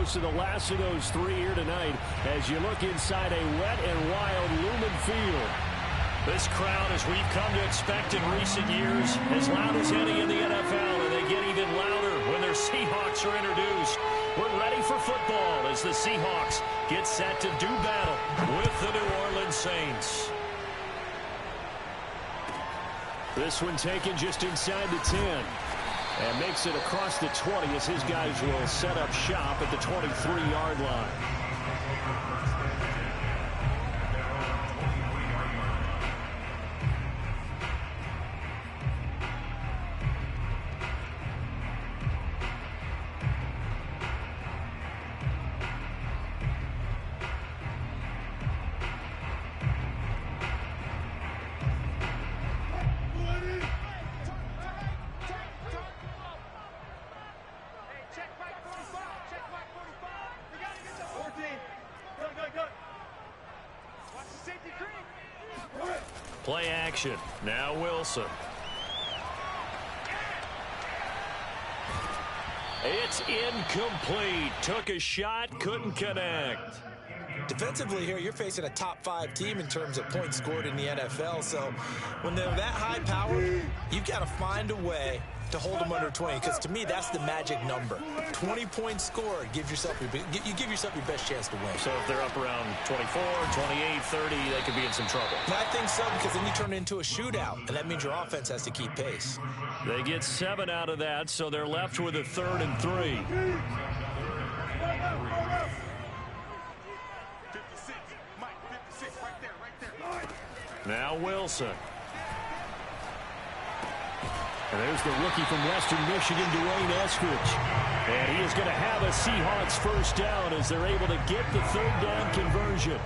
close to the last of those three here tonight as you look inside a wet and wild Lumen Field. This crowd, as we've come to expect in recent years, as loud as any in the NFL, and they get even louder when their Seahawks are introduced. We're ready for football as the Seahawks get set to do battle with the New Orleans Saints. This one taken just inside the 10. And makes it across the 20 as his guys will set up shop at the 23-yard line. Play action. Now Wilson. It's incomplete. Took a shot, couldn't connect. Defensively here, you're facing a top-5 team in terms of points scored in the NFL. So when they're that high-powered, you've got to find a way to hold them under 20. Because to me, that's the magic number. 20 points scored, you give yourself your best chance to win. So if they're up around 24, 28, 30, they could be in some trouble. I think so, because then you turn it into a shootout, and that means your offense has to keep pace. They get 7 out of that, so they're left with a 3rd and 3. Now Wilson. And there's the rookie from Western Michigan, Dwayne Eskridge. And he is going to have a Seahawks first down as they're able to get the 3rd down conversion.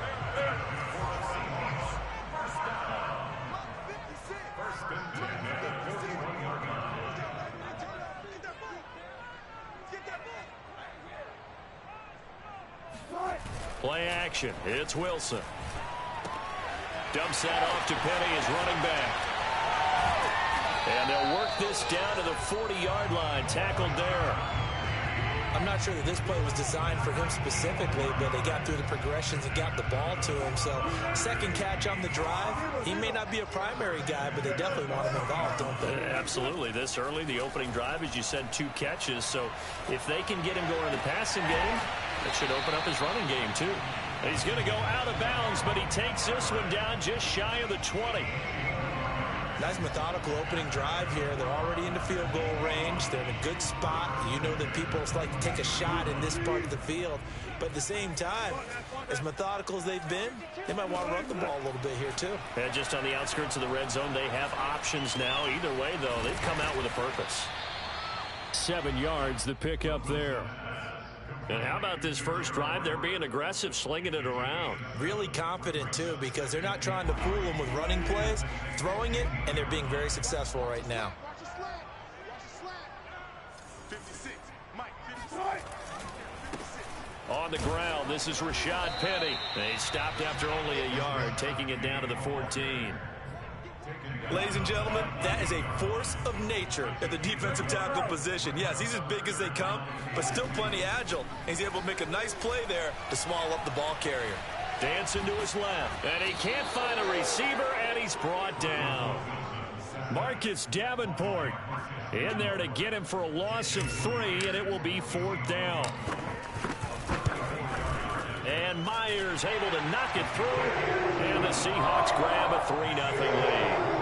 Play action. It's Wilson. Dumps that off to Penny as running back. And they'll work this down to the 40-yard line. Tackled there. I'm not sure that this play was designed for him specifically, but they got through the progressions and got the ball to him. So, second catch on the drive. He may not be a primary guy, but they definitely want him involved, don't they? Absolutely. This early, the opening drive, as you said, 2 catches. So, if they can get him going in the passing game, that should open up his running game, too. He's going to go out of bounds, but he takes this one down just shy of the 20. Nice methodical opening drive here. They're already into field goal range. They're in a good spot. You know that people like to take a shot in this part of the field. But at the same time, as methodical as they've been, they might want to run the ball a little bit here too. And just on the outskirts of the red zone, they have options now. Either way, though, they've come out with a purpose. 7 yards, the pickup there. And how about this first drive? They're being aggressive, slinging it around. Really confident, too, because they're not trying to fool them with running plays, throwing it, and they're being very successful right now. On the ground, this is Rashad Penny. They stopped after only a yard, taking it down to the 14. Ladies and gentlemen, that is a force of nature at the defensive tackle position. Yes, he's as big as they come, but still plenty agile. He's able to make a nice play there to swallow up the ball carrier. Dancing to his left, and he can't find a receiver, and he's brought down. Marcus Davenport in there to get him for a loss of 3, and it will be 4th down. And Myers able to knock it through, and the Seahawks grab a 3-0 lead.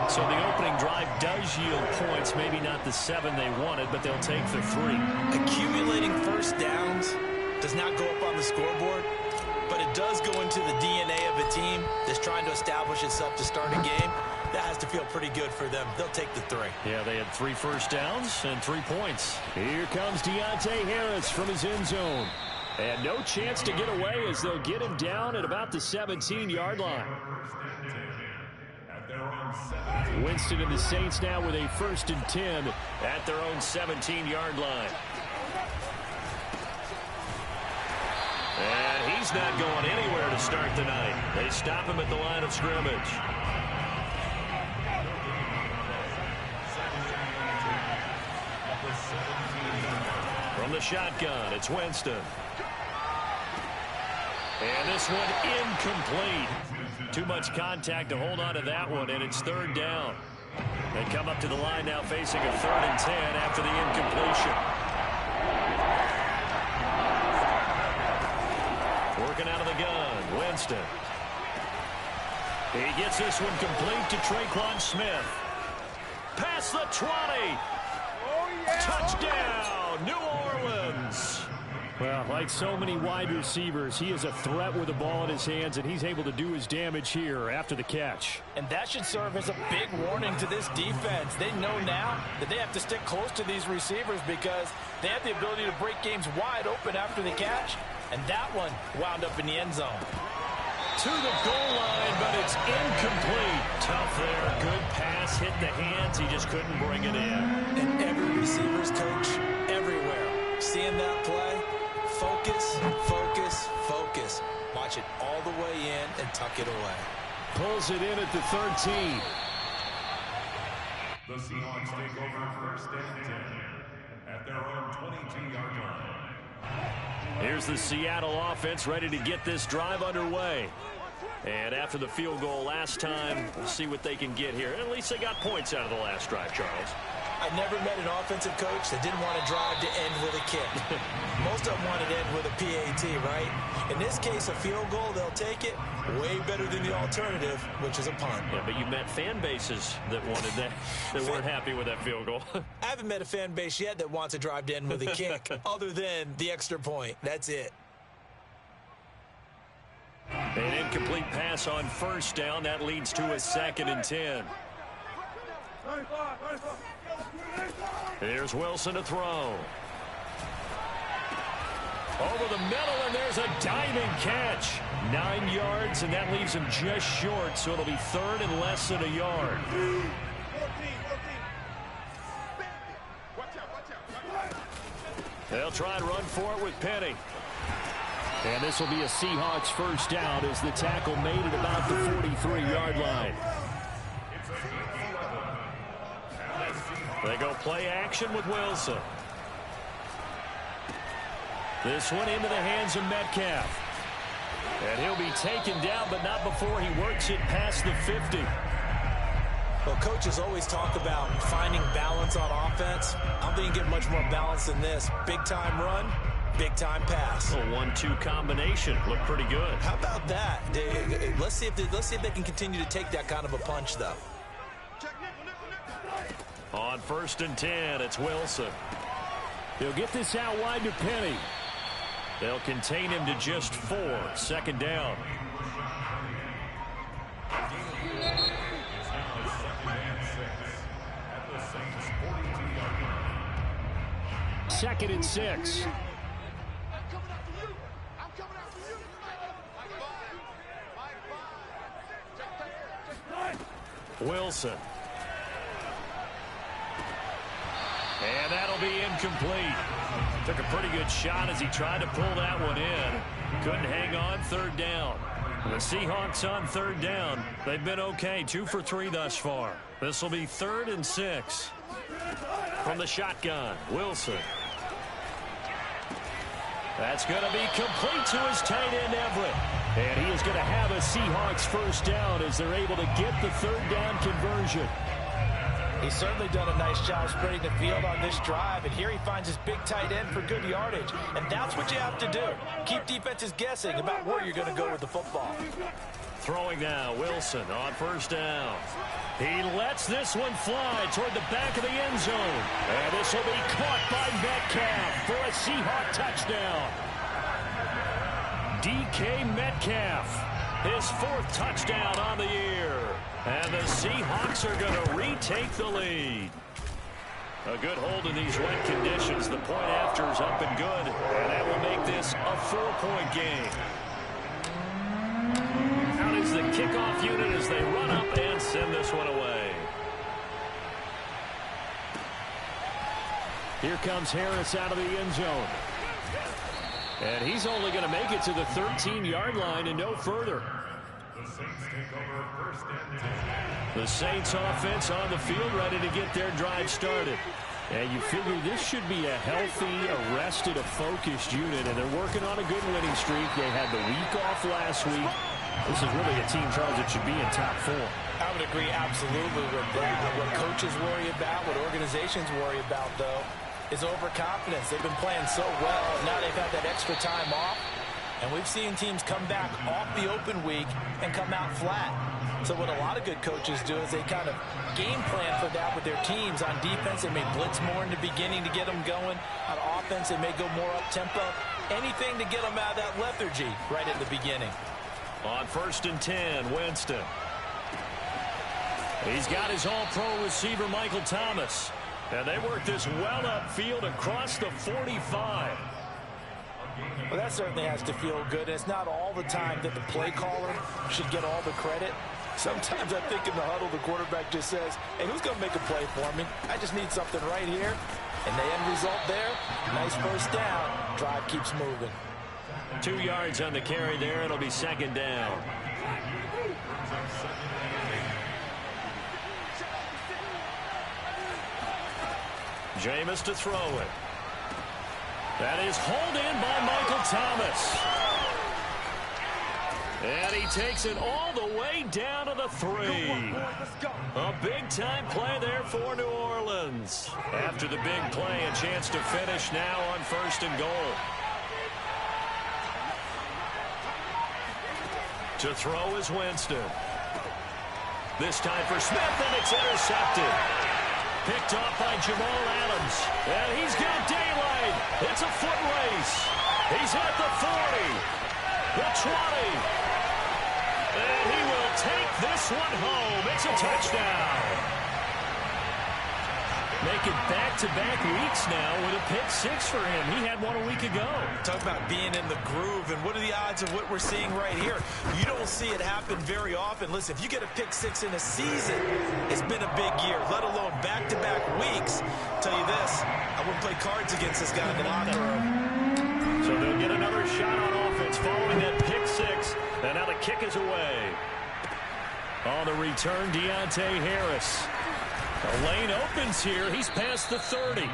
So the opening drive does yield points, maybe not the 7 they wanted, but they'll take the 3. Accumulating first downs does not go up on the scoreboard, but it does go into the DNA of a team that's trying to establish itself to start a game. That has to feel pretty good for them. They'll take the 3. Yeah, they had 3 first downs and 3 points. Here comes Deontay Harris from his end zone. And no chance to get away as they'll get him down at about the 17-yard line. Winston and the Saints now with a 1st and 10 at their own 17-yard line. And he's not going anywhere to start the night. They stop him at the line of scrimmage. From the the shotgun. It's Winston. And this one incomplete. Too much contact to hold on to that one, and it's third down. They come up to the line now facing a 3rd and 10 after the incompletion. Working out of the gun, Winston. He gets this one complete to Traquan Smith. Past the 20. Touchdown, New Orleans. Well, like so many wide receivers, he is a threat with the ball in his hands, and he's able to do his damage here after the catch. And that should serve as a big warning to this defense. They know now that they have to stick close to these receivers because they have the ability to break games wide open after the catch. And that one wound up in the end zone. To the goal line, but it's incomplete. Tough there. Good pass, hit the hands. He just couldn't bring it in. And every receiver's coach everywhere seeing that play. Focus, focus, focus. Watch it all the way in and tuck it away. Pulls it in at the 13. The Seahawks take over 1st and 10 at their own 22-yard line. Here's the Seattle offense ready to get this drive underway. And after the field goal last time, we'll see what they can get here. At least they got points out of the last drive, Charles. I never met an offensive coach that didn't want to drive to end with a kick. Most of them wanted to end with a PAT, right? In this case, a field goal, they'll take it. Way better than the alternative, which is a punt. Yeah, but you met fan bases that wanted that, that weren't happy with that field goal. I haven't met a fan base yet that wants to drive to end with a kick, other than the extra point. That's it. An incomplete pass on 1st down. That leads to a 2nd and 10. Here's Wilson to throw. Over the middle, and there's a diving catch. 9 yards, and that leaves him just short, so it'll be 3rd and less than a yard. They'll try and run for it with Penny. And this will be a Seahawks 1st down as the tackle made it about the 43-yard line. They go play action with Wilson. This one into the hands of Metcalf. And he'll be taken down, but not before he works it past the 50. Well, coaches always talk about finding balance on offense. I don't think you get much more balance than this. Big-time run, big-time pass. A 1-2 combination. Looked pretty good. How about that? Let's see if they can continue to take that kind of a punch, though. On 1st and 10, it's Wilson. They'll get this out wide to Penny. They'll contain him to just 4. 2nd down. Second and 6. Wilson. And that'll be incomplete. Took a pretty good shot as he tried to pull that one in. Couldn't hang on. 3rd down. The Seahawks on 3rd down. They've been okay. 2 for 3 thus far. This will be 3rd and 6. From the shotgun, Wilson. That's going to be complete to his tight end, Everett. And he is going to have a Seahawks 1st down as they're able to get the 3rd down conversion. He's certainly done a nice job spreading the field on this drive, and here he finds his big tight end for good yardage. And that's what you have to do. Keep defenses guessing about where you're going to go with the football. Throwing now, Wilson on 1st down. He lets this one fly toward the back of the end zone. And this will be caught by Metcalf for a Seahawk touchdown. DK Metcalf, his 4th touchdown on the year. And the Seahawks are going to retake the lead. A good hold in these wet conditions. The point after is up and good. And that will make this a 4-point game. Out is the kickoff unit as they run up and send this one away. Here comes Harris out of the end zone. And he's only going to make it to the 13-yard line and no further. The Saints take over 1st and 10. The Saints offense on the field ready to get their drive started. And you figure this should be a healthy, arrested, a focused unit, and they're working on a good winning streak. They had the week off last week. This is really a team, Charles, that should be in top 4. I would agree absolutely with that. What coaches worry about, what organizations worry about, though, is overconfidence. They've been playing so well. Now they've had that extra time off. And we've seen teams come back off the open week and come out flat. So what a lot of good coaches do is they kind of game plan for that with their teams. On defense, they may blitz more in the beginning to get them going. On offense, they may go more up-tempo. Anything to get them out of that lethargy right at the beginning. On 1st and 10, Winston. He's got his all-pro receiver, Michael Thomas. And they work this well upfield across the 45. Well, that certainly has to feel good. It's not all the time that the play caller should get all the credit. Sometimes I think in the huddle, the quarterback just says, hey, who's going to make a play for me? I just need something right here. And the end result there, nice first down. Drive keeps moving. 2 yards on the carry there. It'll be 2nd down. Jameis to throw it. That is hauled in by Michael Thomas. And he takes it all the way down to the 3. A big-time play there for New Orleans. After the big play, a chance to finish now on 1st and goal. To throw is Winston. This time for Smith, and it's intercepted. Picked off by Jamal Adams. And he's got daylight. It's a foot race. He's at the 40. The 20. And he will take this one home. It's a touchdown. Making back-to-back weeks now with a pick 6 for him. He had one a week ago. Talk about being in the groove, and what are the odds of what we're seeing right here? You don't see it happen very often. Listen, if you get a pick 6 in a season, it's been a big year, let alone back-to-back weeks. I'll tell you this, I wouldn't play cards against this guy in the locker room. So they'll get another shot on offense following that pick 6. And now the kick is away. On the return, Deontay Harris. The lane opens here. He's past the 30.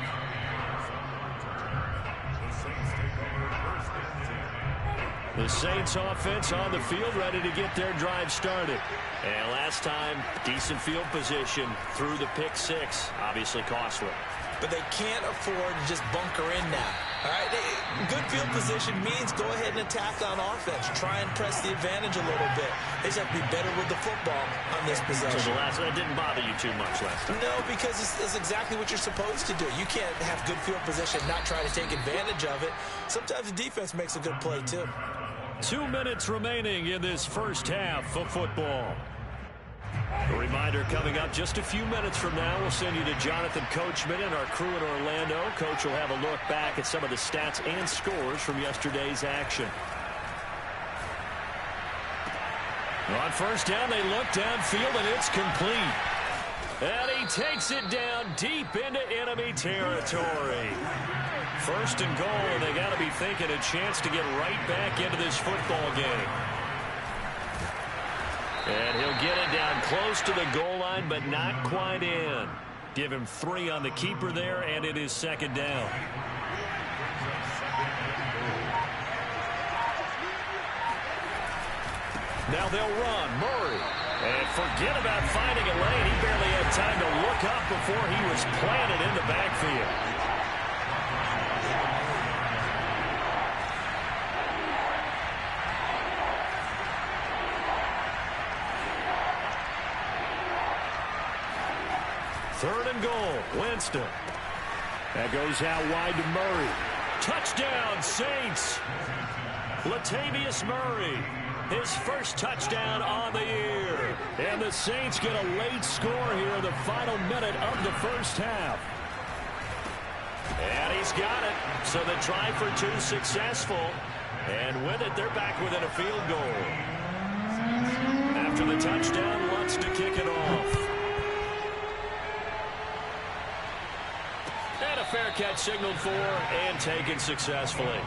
The Saints offense on the field, ready to get their drive started. And last time, decent field position through the pick 6. Obviously costly. But they can't afford to just bunker in now. All right, good field position means go ahead and attack on offense. Try and press the advantage a little bit. They just have to be better with the football on this possession. So that didn't bother you too much last time? No, because it's exactly what you're supposed to do. You can't have good field position, not try to take advantage of it. Sometimes the defense makes a good play, too. 2 minutes remaining in this first half of football. A reminder coming up just a few minutes from now. We'll send you to Jonathan Coachman and our crew in Orlando. Coach will have a look back at some of the stats and scores from yesterday's action. On 1st down, they look downfield, and it's complete. And he takes it down deep into enemy territory. 1st and goal, and they got to be thinking a chance to get right back into this football game. And he'll get it down close to the goal line, but not quite in. Give him 3 on the keeper there, and it is 2nd down. Now they'll run. Murray. And forget about finding a lane. He barely had time to look up before he was planted in the backfield. Third and goal, Winston. That goes out wide to Murray. Touchdown, Saints. Latavius Murray, his first touchdown on the year. And the Saints get a late score here in the final minute of the first half. And he's got it. So the try for 2 successful. And with it, they're back within a field goal. After the touchdown, Lutz to kick it off. And a fair catch signaled for and taken successfully.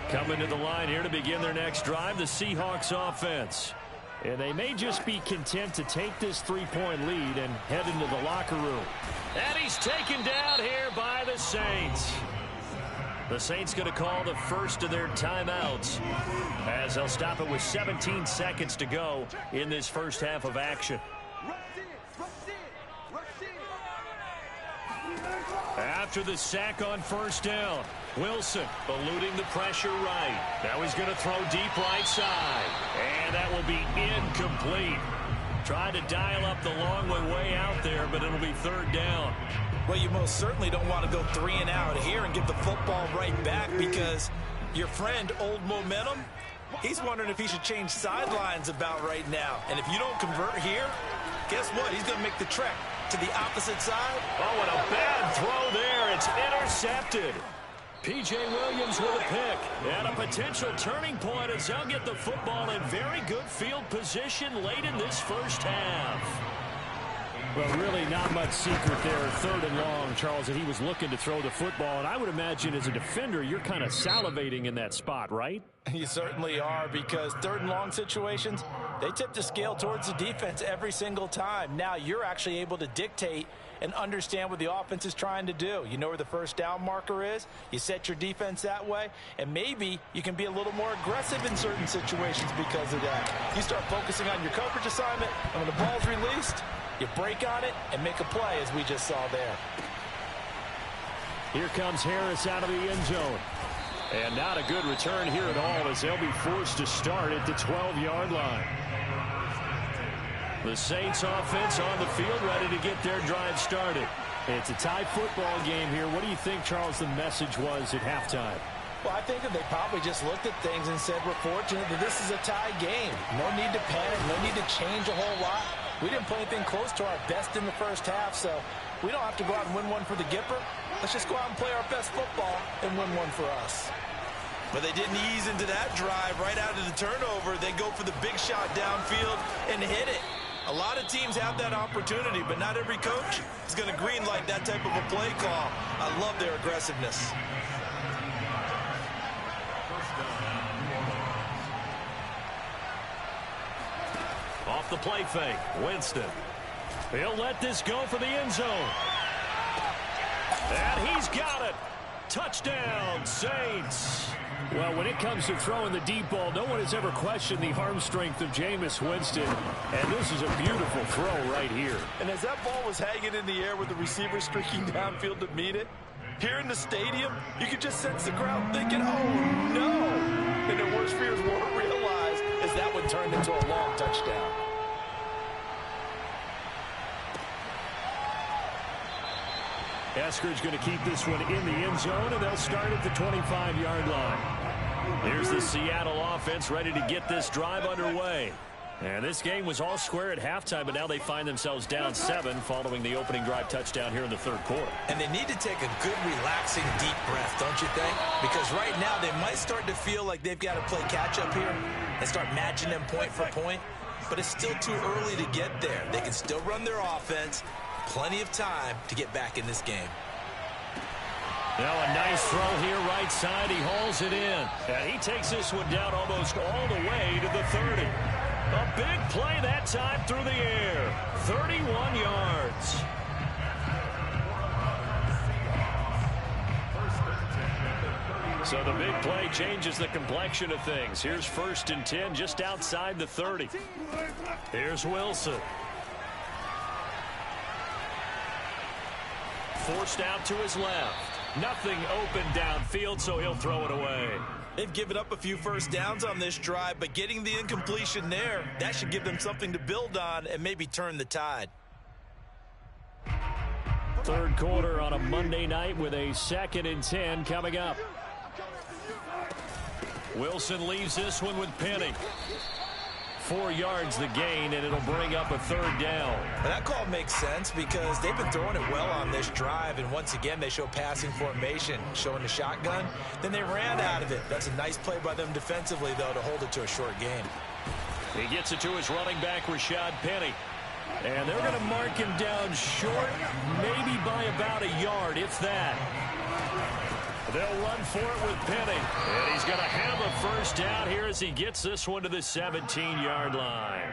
Coming to the line here to begin their next drive, the Seahawks offense. And they may just be content to take this 3-point lead and head into the locker room. And he's taken down here by the Saints. The Saints going to call the first of their timeouts as they'll stop it with 17 seconds to go in this first half of action. After the sack on first down, Wilson eluding the pressure right. Now he's going to throw deep right side. And that will be incomplete. Tried to dial up the long way out there, but it'll be third down. Well, you most certainly don't want to go 3 and out here and get the football right back because your friend, Old Momentum, he's wondering if he should change sidelines about right now. And if you don't convert here, guess what? He's going to make the trek to the opposite side. Oh, and a bad throw there. It's intercepted. P.J. Williams with a pick. And a potential turning point as they'll get the football in very good field position late in this first half. Well, really not much secret there. Third and long, Charles, that he was looking to throw the football. And I would imagine as a defender, you're kind of salivating in that spot, right? You certainly are, because third and long situations, they tip the scale towards the defense every single time. Now you're actually able to dictate and understand what the offense is trying to do. You know where the first down marker is. You set your defense that way, and maybe you can be a little more aggressive in certain situations because of that. You start focusing on your coverage assignment, and when the ball's released, you break on it and make a play, as we just saw there. Here comes Harris out of the end zone. And not a good return here at all as they'll be forced to start at the 12-yard line. The Saints offense on the field ready to get their drive started. It's a tie football game here. What do you think, Charles, the message was at halftime? Well, I think that they probably just looked at things and said, we're fortunate that this is a tie game. No need to panic, no need to change a whole lot. We didn't play anything close to our best in the first half, so we don't have to go out and win one for the Gipper. Let's just go out and play our best football and win one for us. But they didn't ease into that drive right out of the turnover. They go for the big shot downfield and hit it. A lot of teams have that opportunity, but not every coach is going to greenlight that type of a play call. I love their aggressiveness. Off the play fake, Winston. He'll let this go for the end zone. And he's got it. Touchdown, Saints. Well, when it comes to throwing the deep ball, no one has ever questioned the arm strength of Jameis Winston. And this is a beautiful throw right here. And as that ball was hanging in the air with the receiver streaking downfield to meet it, here in the stadium, you could just sense the crowd thinking, oh, no. And their worst fears weren't realized as that one turned into a long touchdown. Eskridge going to keep this one in the end zone, and they'll start at the 25-yard line. Here's the Seattle offense ready to get this drive underway. And this game was all square at halftime, but now they find themselves down 7 following the opening drive touchdown here in the third quarter. And they need to take a good, relaxing, deep breath, don't you think? Because right now they might start to feel like they've got to play catch-up here and start matching them point for point. But it's still too early to get there. They can still run their offense. Plenty of time to get back in this game. Now a nice throw here right side. He hauls it in. And he takes this one down almost all the way to the 30. A big play that time through the air. 31 yards. So the big play changes the complexion of things. Here's 1st and 10 just outside the 30. Here's Wilson. Forced out to his left. Nothing open downfield, so he'll throw it away. They've given up a few first downs on this drive, but getting the incompletion there, that should give them something to build on and maybe turn the tide. Third quarter on a Monday night with a 2nd and 10 coming up. Wilson leaves this one with Penny. 4 yards the gain, and it'll bring up a 3rd down. And that call makes sense because they've been throwing it well on this drive, and once again they show passing formation, showing the shotgun. Then they ran out of it. That's a nice play by them defensively, though, to hold it to a short gain. He gets it to his running back, Rashad Penny. And they're going to mark him down short, maybe by about a yard, if that. They'll run for it with Penny. And he's going to have a first down here as he gets this one to the 17-yard line.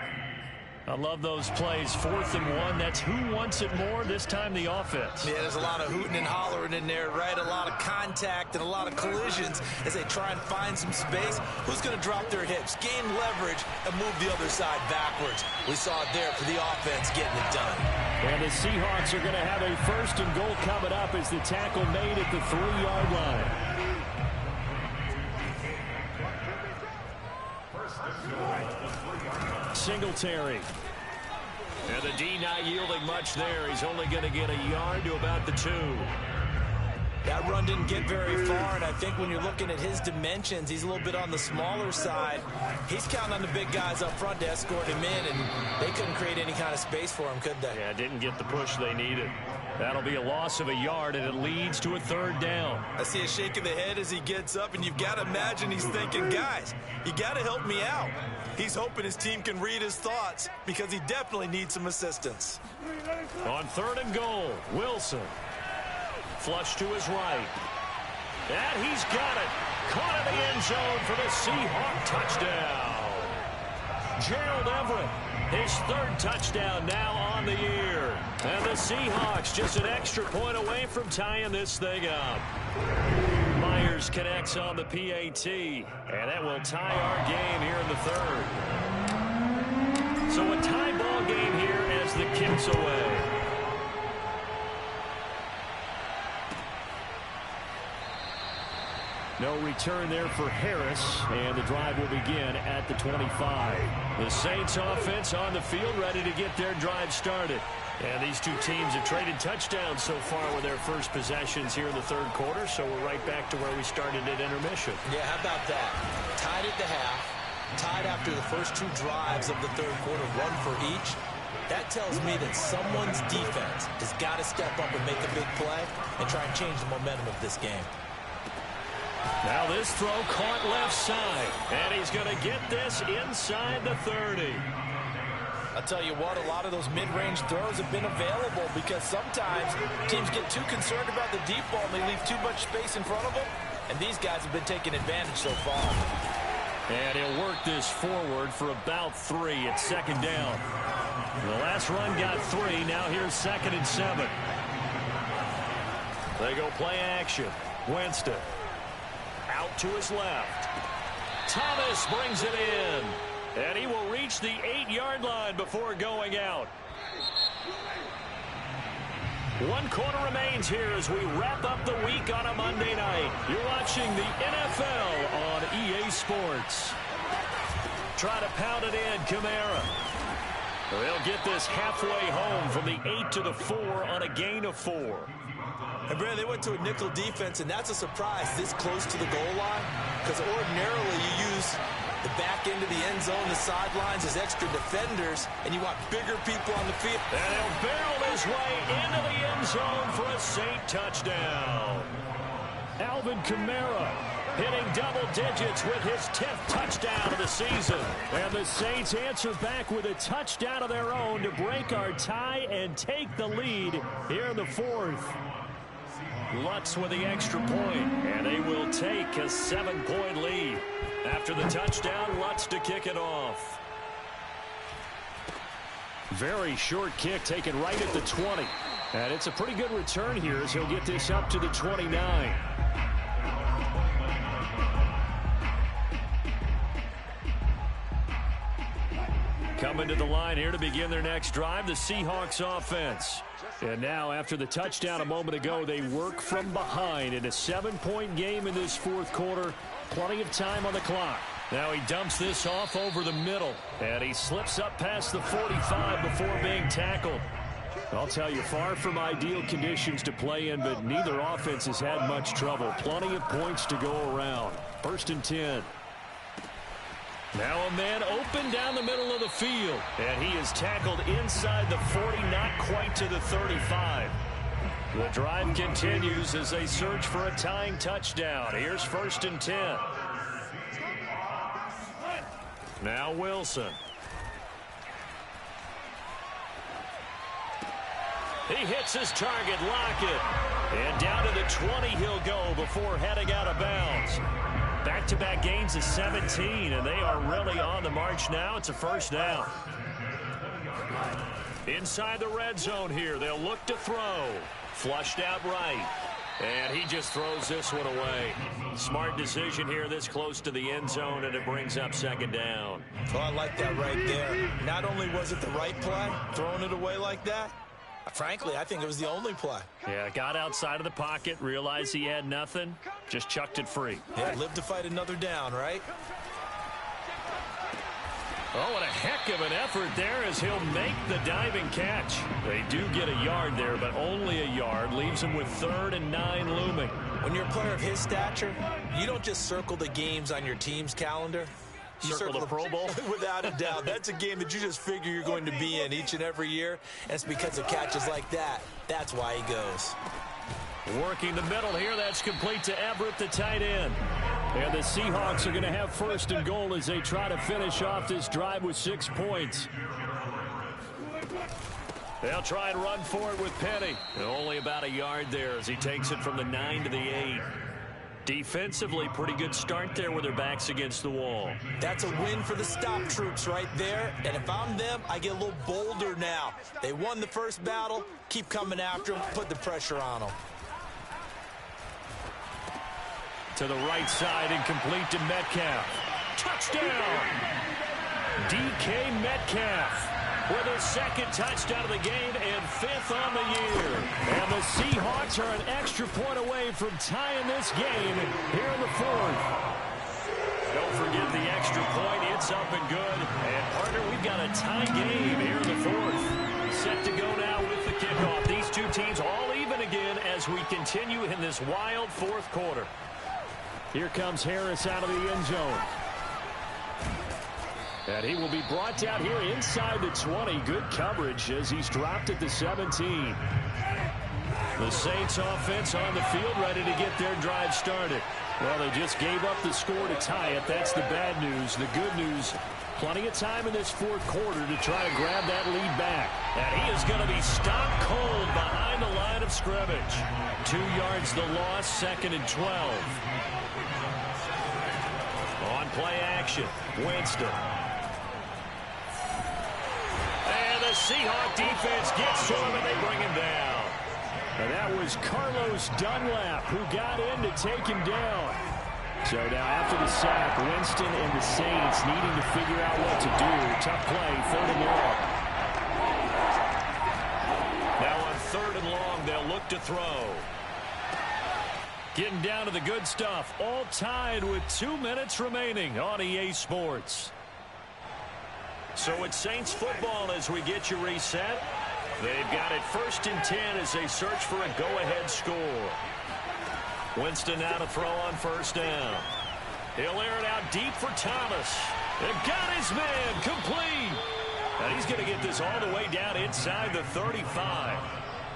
I love those plays. 4th and 1. That's who wants it more, this time the offense. Yeah, there's a lot of hooting and hollering in there, right? A lot of contact and a lot of collisions as they try and find some space. Who's going to drop their hips, gain leverage, and move the other side backwards? We saw it there for the offense getting it done. And the Seahawks are going to have a 1st and goal coming up as the tackle made at the 3-yard line. Singletary. And the D not yielding much there. He's only going to get a yard to about the 2. That run didn't get very far, and I think when you're looking at his dimensions, he's a little bit on the smaller side. He's counting on the big guys up front to escort him in, and they couldn't create any kind of space for him, could they? Yeah, didn't get the push they needed. That'll be a loss of a yard, and it leads to a 3rd down. I see a shake of the head as he gets up, and you've got to imagine he's thinking, guys, you got to help me out. He's hoping his team can read his thoughts because he definitely needs some assistance. On 3rd and goal, Wilson. Flush to his right. And he's got it. Caught in the end zone for the Seahawk touchdown. Gerald Everett, his 3rd touchdown now on the year. And the Seahawks just an extra point away from tying this thing up. Myers connects on the PAT, and that will tie our game here in the 3rd. So a tie ball game here as the kick's away. No return there for Harris, and the drive will begin at the 25. The Saints offense on the field ready to get their drive started. And these two teams have traded touchdowns so far with their first possessions here in the 3rd quarter, so we're right back to where we started at intermission. Yeah, how about that? Tied at the half, tied after the first 2 drives of the 3rd quarter, 1 for each. That tells me that someone's defense has got to step up and make a big play and try and change the momentum of this game. Now this throw caught left side, and he's going to get this inside the 30. I'll tell you what, a lot of those mid-range throws have been available because sometimes teams get too concerned about the deep ball and they leave too much space in front of them, and these guys have been taking advantage so far. And he'll work this forward for about 3 at 2nd down. The last run got 3, now here's 2nd and 7. They go play action. Winston. Out to his left. Thomas brings it in. And he will reach the 8-yard line before going out. 1 quarter remains here as we wrap up the week on a Monday night. You're watching the NFL on EA Sports. Try to pound it in, Kamara. They'll get this halfway home from the 8 to the 4 on a gain of 4. And Brad, they went to a nickel defense, and that's a surprise this close to the goal line, because ordinarily you use the back end of the end zone, the sidelines as extra defenders, and you want bigger people on the field. And he'll barrel his way into the end zone for a Saint touchdown. Alvin Kamara hitting double digits with his 10th touchdown of the season. And the Saints answer back with a touchdown of their own to break our tie and take the lead here in the 4th. Lutz with the extra point, and they will take a 7-point lead. After the touchdown, Lutz to kick it off. Very short kick taken right at the 20. And it's a pretty good return here as he'll get this up to the 29. Coming to the line here to begin their next drive, the Seahawks offense. And now, after the touchdown a moment ago, they work from behind in a 7-point game in this 4th quarter. Plenty of time on the clock. Now he dumps this off over the middle, and he slips up past the 45 before being tackled. I'll tell you, far from ideal conditions to play in, but neither offense has had much trouble. Plenty of points to go around. 1st and 10. Now a man open down the middle of the field, and he is tackled inside the 40, not quite to the 35. The drive continues as they search for a tying touchdown. Here's 1st and 10. Now Wilson. He hits his target, Lockett. And down to the 20 he'll go before heading out of bounds. Back-to-back gains of 17, and they are really on the march now. It's a first down. Inside the red zone here, they'll look to throw. Flushed out right. And he just throws this one away. Smart decision here this close to the end zone, and it brings up second down. Well, I like that right there. Not only was it the right play, throwing it away like that, frankly, I think it was the only play. Yeah, got outside of the pocket, realized he had nothing, just chucked it free. Yeah, lived to fight another down, right? Oh, what a heck of an effort there as he'll make the diving catch. They do get a yard there, but only a yard. Leaves him with 3rd and 9 looming. When you're a player of his stature, you don't just circle the games on your team's calendar. You circle the Pro Bowl? Without a doubt. That's a game that you just figure you're going to be in each and every year. And it's because of catches like that. That's why he goes. Working the middle here. That's complete to Everett, the tight end. And the Seahawks are going to have 1st and goal as they try to finish off this drive with 6 points. They'll try and run for it with Penny. And only about a yard there as he takes it from the 9 to the 8. Defensively, pretty good start there with their backs against the wall. That's a win for the stop troops right there. And if I'm them, I get a little bolder now. They won the first battle. Keep coming after them. Put the pressure on them. To the right side and complete to Metcalf. Touchdown! DK Metcalf with his 2nd touchdown of the game and 5th on the year. And the Seahawks are an extra point away from tying this game here in the 4th. Don't forget the extra point. It's up and good. And, partner, we've got a tie game here in the 4th. Set to go now with the kickoff. These two teams all even again as we continue in this wild 4th quarter. Here comes Harris out of the end zone. And he will be brought down here inside the 20. Good coverage as he's dropped at the 17. The Saints offense on the field ready to get their drive started. Well, they just gave up the score to tie it. That's the bad news. The good news, plenty of time in this 4th quarter to try to grab that lead back. And he is going to be stopped cold behind the line of scrimmage. 2 yards the loss, 2nd and 12. On play action, Winston. And the Seahawk defense gets to him and they bring him down. And that was Carlos Dunlap who got in to take him down. So now after the sack, Winston and the Saints needing to figure out what to do. Tough play, 3rd and long. Now on 3rd and long, they'll look to throw. Getting down to the good stuff. All tied with 2 minutes remaining on EA Sports. So it's Saints football as we get you reset. They've got it 1st and 10 as they search for a go-ahead score. Winston now to throw on 1st down. He'll air it out deep for Thomas. And got his man complete. And he's going to get this all the way down inside the 35.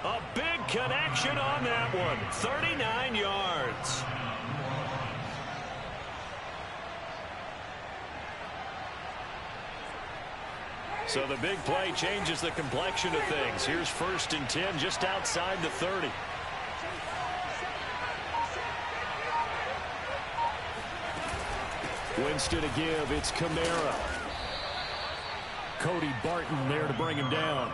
A big connection on that one. 39 yards. So the big play changes the complexion of things. Here's 1st and 10 just outside the 30. Winston to give. It's Kamara. Cody Barton there to bring him down.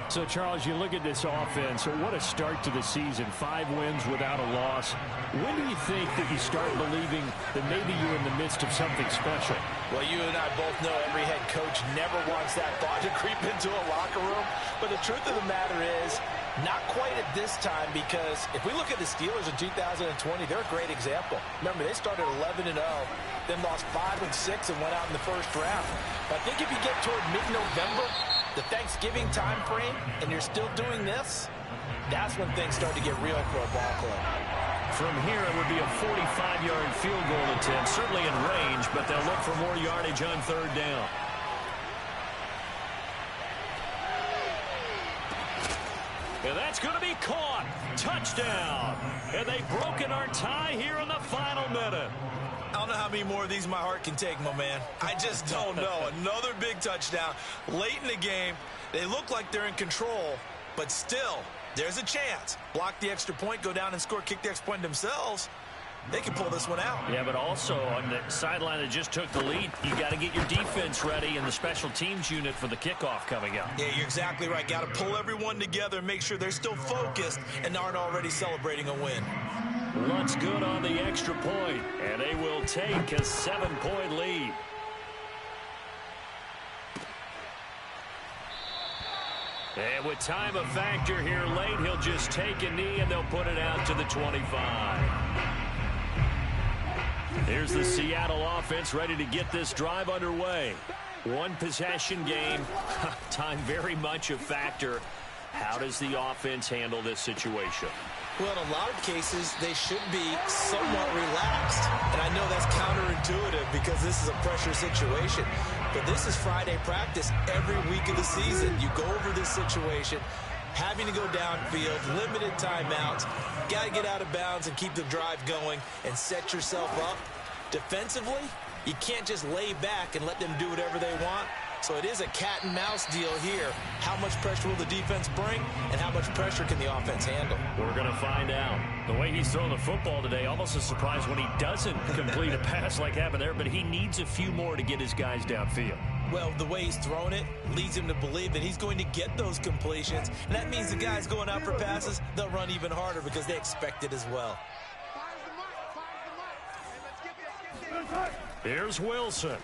So, Charles, you look at this offense, what a start to the season. 5 wins without a loss. When do you think that you start believing that maybe you're in the midst of something special? Well, you and I both know every head coach never wants that thought to creep into a locker room. But the truth of the matter is, not quite at this time, because if we look at the Steelers in 2020, they're a great example. Remember, they started 11-0, then lost 5 and 6 and went out in the 1st round. But I think if you get toward mid-November, the Thanksgiving time frame, and you're still doing this, that's when things start to get real for a ball club. From here, it would be a 45-yard field goal attempt, certainly in range, but they'll look for more yardage on 3rd down. And that's going to be caught. Touchdown. And they've broken our tie here in the final minute. I don't know how many more of these my heart can take, my man. I just don't know. Another big touchdown late in the game. They look like they're in control, but still, There's a chance. Block the extra point, go down and score, kick the extra point themselves. They can pull this one out. Yeah, but also on the sideline that just took the lead, you got to get your defense ready and the special teams unit for the kickoff coming up. Yeah, you're exactly right. Got to pull everyone together and make sure they're still focused and aren't already celebrating a win. Luntz good on the extra point, and they will take a 7-point lead. And with time a factor here late, he'll just take a knee and they'll put it out to the 25. Here's the Seattle offense ready to get this drive underway. One possession game. Time very much a factor. How does the offense handle this situation? Well, in a lot of cases, they should be somewhat relaxed. And I know that's counterintuitive because this is a pressure situation. But this is Friday practice every week of the season. You go over this situation, having to go downfield, limited timeouts, got to get out of bounds and keep the drive going and set yourself up. Defensively, you can't just lay back and let them do whatever they want. So it is a cat and mouse deal here. How much pressure will the defense bring, and how much pressure can the offense handle? We're going to find out. The way he's throwing the football today, almost a surprise when he doesn't complete a pass like happened there, but he needs a few more to get his guys downfield. Well, the way he's thrown it leads him to believe that he's going to get those completions. And that means the guys going out for passes, they'll run even harder because they expect it as well. Here's Wilson.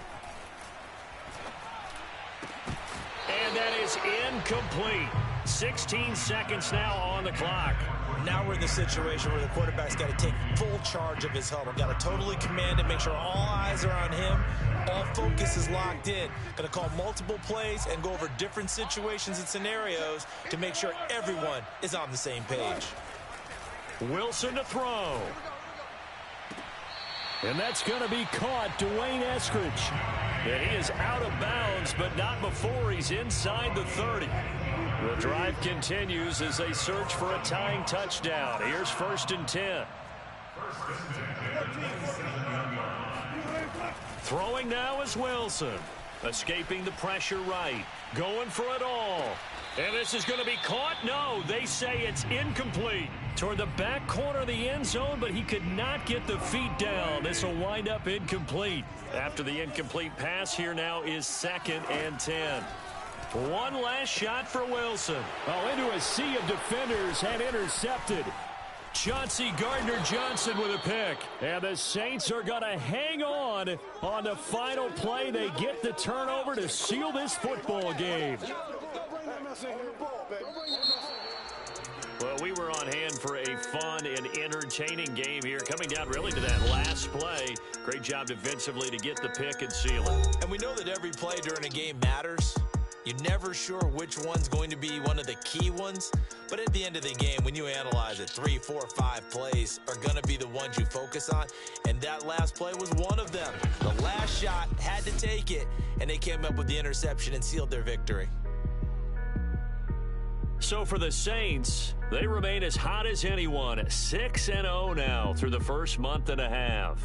And that is incomplete. 16 seconds now on the clock. Now we're in the situation where the quarterback's got to take full charge of his huddle. Got to totally command it, make sure all eyes are on him. All focus is locked in. Going to call multiple plays and go over different situations and scenarios to make sure everyone is on the same page. Wilson to throw. And that's going to be caught. Dwayne Eskridge. And he is out of bounds, but not before he's inside the 30. The drive continues as they search for a tying touchdown. Here's 1st and 10. Throwing now is Wilson. Escaping the pressure right. Going for it all. And this is going to be caught. No, they say it's incomplete. Toward the back corner of the end zone, but he could not get the feet down. This will wind up incomplete. After the incomplete pass, here now is 2nd and 10. One last shot for Wilson. Oh, into a sea of defenders and intercepted. Chauncey Gardner-Johnson with a pick. And the Saints are going to hang on the final play. They get the turnover to seal this football game. Well, we were on hand for a fun and entertaining game here. Coming down really to that last play. Great job defensively to get the pick and seal it. And we know that every play during a game matters. You're never sure which one's going to be one of the key ones. But at the end of the game, when you analyze it, 3, 4, 5 plays are going to be the ones you focus on. And that last play was one of them. The last shot had to take it, and they came up with the interception and sealed their victory. So for the Saints, they remain as hot as anyone, 6-0 now through the first month and a half.